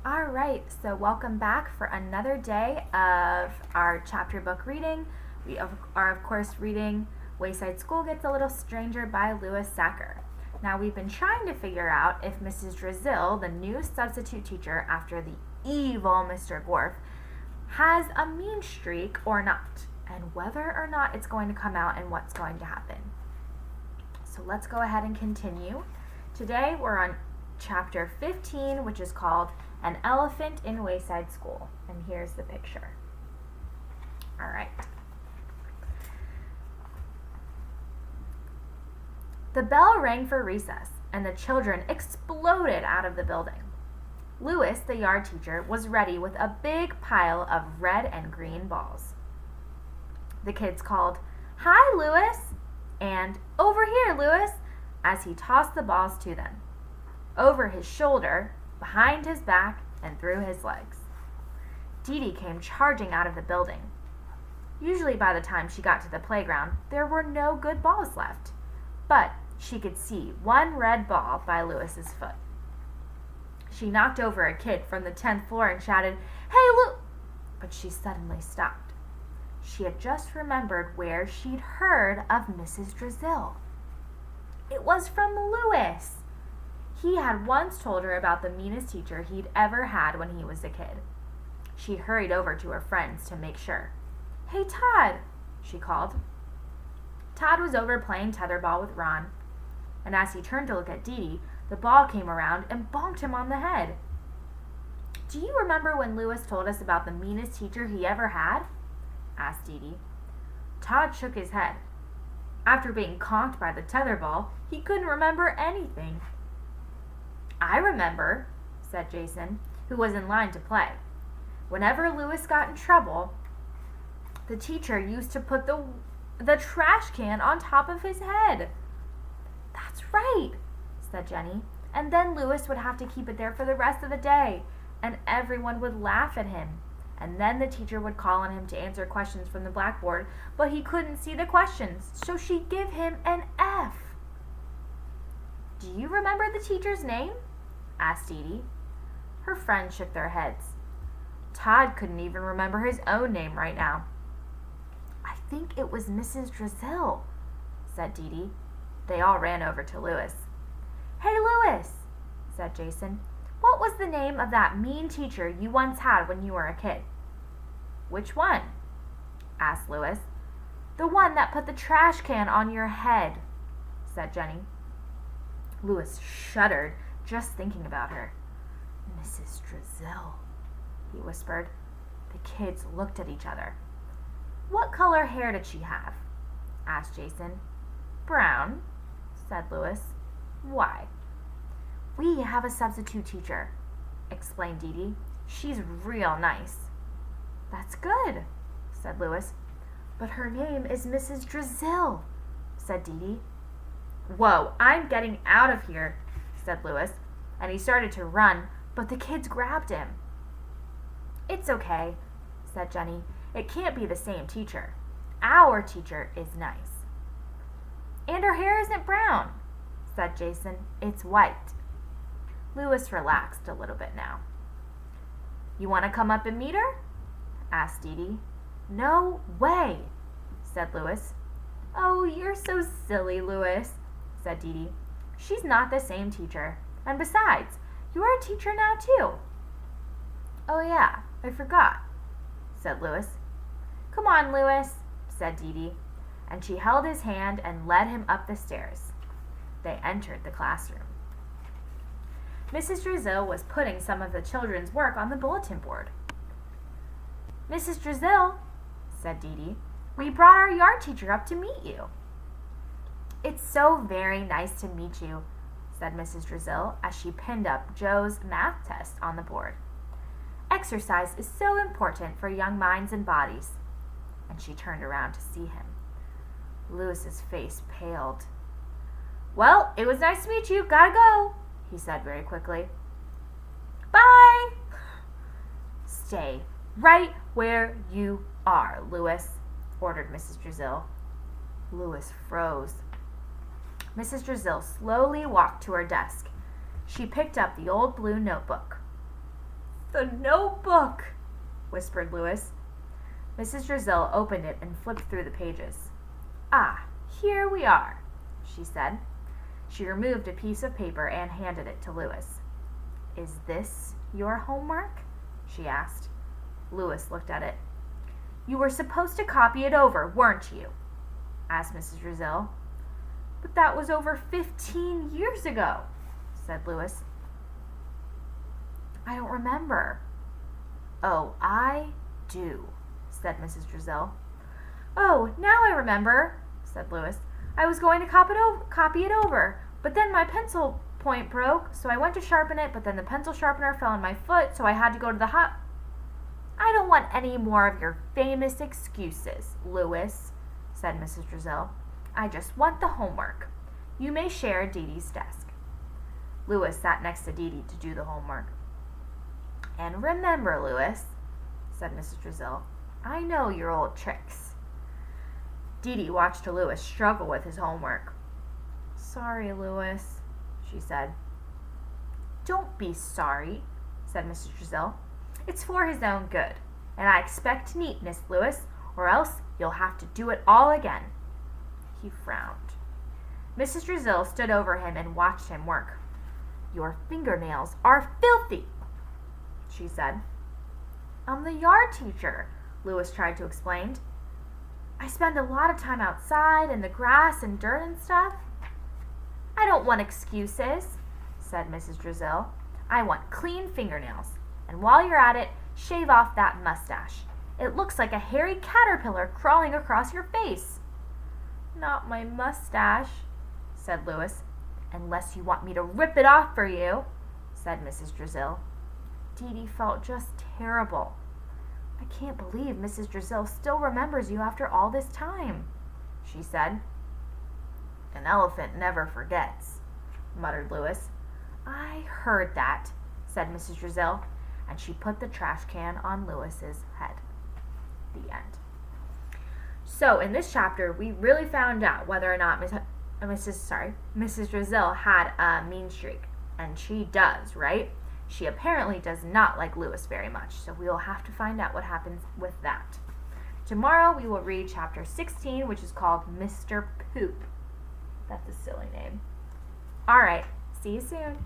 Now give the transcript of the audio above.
All right, so welcome back for another day of our chapter book reading. We are, of course, reading Wayside School Gets a Little Stranger by Louis Sachar. Now, we've been trying to figure out if Mrs. Drizzle, the new substitute teacher after the evil Mr. Gorf, has a mean streak or not, and whether or not it's going to come out and what's going to happen. So let's go ahead and continue. Today, we're on chapter 15, which is called An Elephant in Wayside School. And here's the picture. All right. The bell rang for recess, and the children exploded out of the building. Louis, the yard teacher, was ready with a big pile of red and green balls. The kids called, "Hi, Louis," and "Over here, Louis," as he tossed the balls to them. Over his shoulder, behind his back, and through his legs. Dee Dee came charging out of the building. Usually by the time she got to the playground, there were no good balls left, but she could see one red ball by Louis's foot. She knocked over a kid from the 10th floor and shouted, "Hey, Lou!" But she suddenly stopped. She had just remembered where she'd heard of Mrs. Drizzle. It was from Louis. He had once told her about the meanest teacher he'd ever had when he was a kid. She hurried over to her friends to make sure. "Hey, Todd," she called. Todd was over playing tetherball with Ron, and as he turned to look at Dee Dee, the ball came around and bonked him on the head. "Do you remember when Louis told us about the meanest teacher he ever had?" asked Dee Dee. Todd shook his head. After being conked by the tetherball, he couldn't remember anything. "I remember," said Jason, who was in line to play. "Whenever Louis got in trouble, the teacher used to put the trash can on top of his head." "That's right," said Jenny. "And then Louis would have to keep it there for the rest of the day, and everyone would laugh at him. And then the teacher would call on him to answer questions from the blackboard, but he couldn't see the questions, so she'd give him an F." "Do you remember the teacher's name?" asked Dee Dee. Her friends shook their heads. Todd couldn't even remember his own name right now. "I think it was Mrs. Drizzle," said Dee Dee. They all ran over to Louis. "Hey, Louis," said Jason. "What was the name of that mean teacher you once had when you were a kid?" "Which one?" asked Louis. "The one that put the trash can on your head," said Jenny. Louis shuddered just thinking about her. "Mrs. Drizzle," he whispered. The kids looked at each other. "What color hair did she have?" asked Jason. "Brown," said Louis. "Why?" "We have a substitute teacher," explained Dee Dee. "She's real nice." "That's good," said Louis. "But her name is Mrs. Drizzle," said Dee Dee. "Whoa, I'm getting out of here," said Louis, and he started to run, but the kids grabbed him. "It's okay," said Jenny. "It can't be the same teacher. Our teacher is nice." "And her hair isn't brown," said Jason. "It's white." Louis relaxed a little bit now. "You want to come up and meet her?" asked Dee Dee. "No way," said Louis. "Oh, you're so silly, Louis," said Dee Dee. "She's not the same teacher. And besides, you're a teacher now, too." "Oh, yeah, I forgot," said Louis. "Come on, Louis," said Dee Dee, and she held his hand and led him up the stairs. They entered the classroom. Mrs. Drizzle was putting some of the children's work on the bulletin board. "Mrs. Drizzle," said Dee Dee, "we brought our yard teacher up to meet you." "It's so very nice to meet you," said Mrs. Drizzle as she pinned up Joe's math test on the board. "Exercise is so important for young minds and bodies." And she turned around to see him. Louis's face paled. "Well, it was nice to meet you. Gotta go," he said very quickly. "Bye." "Stay right where you are, Louis," ordered Mrs. Drizzle. Louis froze. Mrs. Drizzle slowly walked to her desk. She picked up the old blue notebook. The notebook, whispered Louis. Mrs. Drizzle opened it and flipped through the pages. Ah, here we are, she said. She removed a piece of paper and handed it to Louis. Is this your homework? She asked. Louis looked at it. You were supposed to copy it over, weren't you? Asked Mrs. Drizzle. But that was over 15 years ago, said Louis. I don't remember. Oh, I do, said Mrs. Drizzle. Oh, now I remember, said Louis. I was going to copy it over, but then my pencil point broke, so I went to sharpen it, but then the pencil sharpener fell on my foot, so I had to go to the I don't want any more of your famous excuses, Louis, said Mrs. Drizzle. I just want the homework. You may share Dee Dee's desk. Louis sat next to Dee Dee to do the homework. And remember, Louis, said Mrs. Drizzle, I know your old tricks. Dee Dee watched Louis struggle with his homework. Sorry, Louis, she said. Don't be sorry, said Mrs. Drizzle. It's for his own good, and I expect neatness, Louis, or else you'll have to do it all again. He frowned. Mrs. Drizzle stood over him and watched him work. Your fingernails are filthy, she said. I'm the yard teacher, Louis tried to explain. I spend a lot of time outside in the grass and dirt and stuff. I don't want excuses, said Mrs. Drizzle. I want clean fingernails. And while you're at it, shave off that mustache. It looks like a hairy caterpillar crawling across your face. Not my mustache, said Louis. Unless you want me to rip it off for you, said Mrs. Drizzle. Dee Dee felt just terrible. I can't believe Mrs. Drizzle still remembers you after all this time, she said. An elephant never forgets, muttered Louis. I heard that, said Mrs. Drizzle, and she put the trash can on Louis's head. The end. So in this chapter, we really found out whether or not Mrs. Drizzle had a mean streak, and she does, right? She apparently does not like Louis very much, so we will have to find out what happens with that. Tomorrow we will read chapter 16, which is called Mr. Poop. That's a silly name. All right, see you soon.